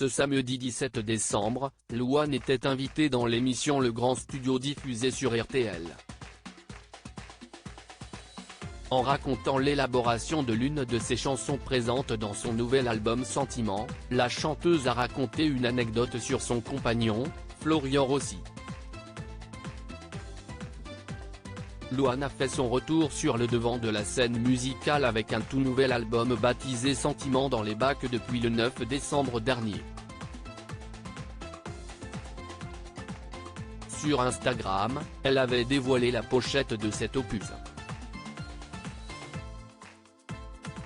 Ce samedi 17 décembre, Louane était invitée dans l'émission Le Grand Studio diffusée sur RTL. En racontant l'élaboration de l'une de ses chansons présentes dans son nouvel album Sentiment, la chanteuse a raconté une anecdote sur son compagnon, Florian Rossi. Louane a fait son retour sur le devant de la scène musicale avec un tout nouvel album baptisé Sentiment dans les bacs depuis le 9 décembre dernier. Sur Instagram, elle avait dévoilé la pochette de cet opus.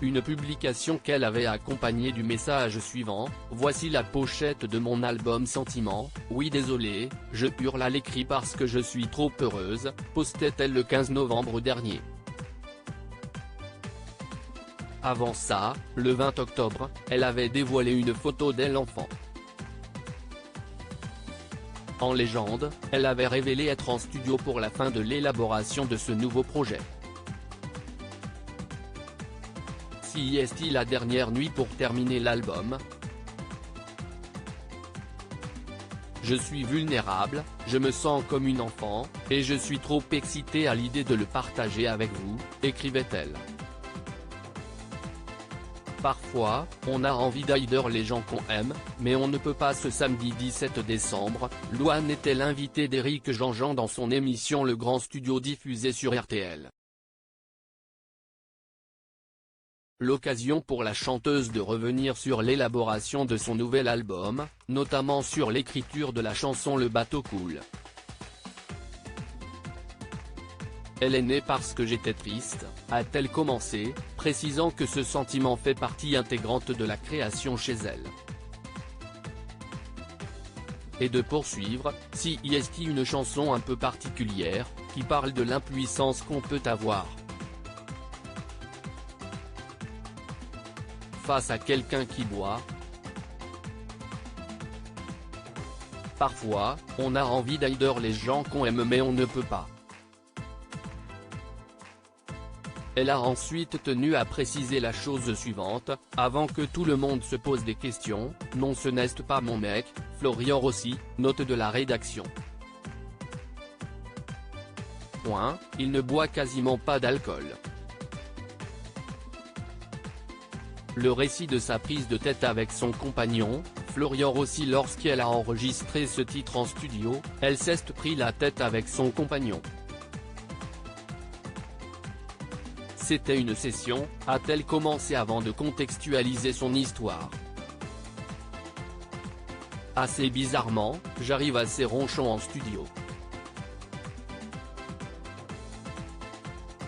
Une publication qu'elle avait accompagnée du message suivant: « Voici la pochette de mon album Sentiment, oui désolé, je hurle à l'écrit parce que je suis trop heureuse », postait-elle le 15 novembre dernier. Avant ça, le 20 octobre, elle avait dévoilé une photo d'elle enfant. En légende, elle avait révélé être en studio pour la fin de l'élaboration de ce nouveau projet. Si est-il la dernière nuit pour terminer l'album? Je suis vulnérable, je me sens comme une enfant, et je suis trop excitée à l'idée de le partager avec vous, écrivait-elle. Parfois, on a envie d'aider les gens qu'on aime, mais on ne peut pas. Ce samedi 17 décembre, Louane était l'invitée d'Éric Jean-Jean dans son émission Le Grand Studio diffusée sur RTL. L'occasion pour la chanteuse de revenir sur l'élaboration de son nouvel album, notamment sur l'écriture de la chanson Le bateau coule. Elle est née parce que j'étais triste, a-t-elle commencé, précisant que ce sentiment fait partie intégrante de la création chez elle. Et de poursuivre, si est une chanson un peu particulière, qui parle de l'impuissance qu'on peut avoir face à quelqu'un qui boit. Parfois, on a envie d'aider les gens qu'on aime mais on ne peut pas. Elle a ensuite tenu à préciser la chose suivante: avant que tout le monde se pose des questions, non ce n'est pas mon mec, Florian Rossi, note de la rédaction. Point, il ne boit quasiment pas d'alcool. Le récit de sa prise de tête avec son compagnon, Florian Rossi. Lorsqu'elle a enregistré ce titre en studio, elle s'est pris la tête avec son compagnon. C'était une session, a-t-elle commencé avant de contextualiser son histoire. Assez bizarrement, j'arrive assez ronchon en studio.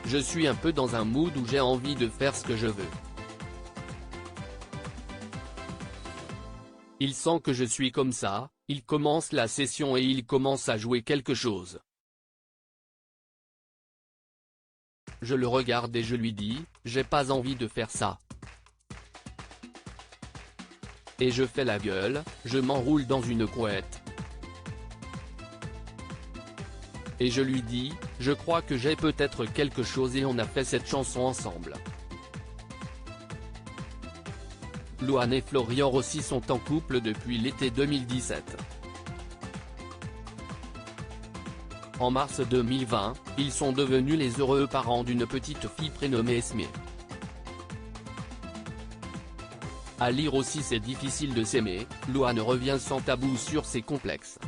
Je suis un peu dans un mood où j'ai envie de faire ce que je veux. Il sent que je suis comme ça, il commence la session et il commence à jouer quelque chose. Je le regarde et je lui dis, j'ai pas envie de faire ça. Et je fais la gueule, je m'enroule dans une couette. Et je lui dis, je crois que j'ai peut-être quelque chose et on a fait cette chanson ensemble. Louane et Florian Rossi sont en couple depuis l'été 2017. En mars 2020, ils sont devenus les heureux parents d'une petite fille prénommée Esme. À lire aussi C'est difficile de s'aimer, Louane revient sans tabou sur ses complexes.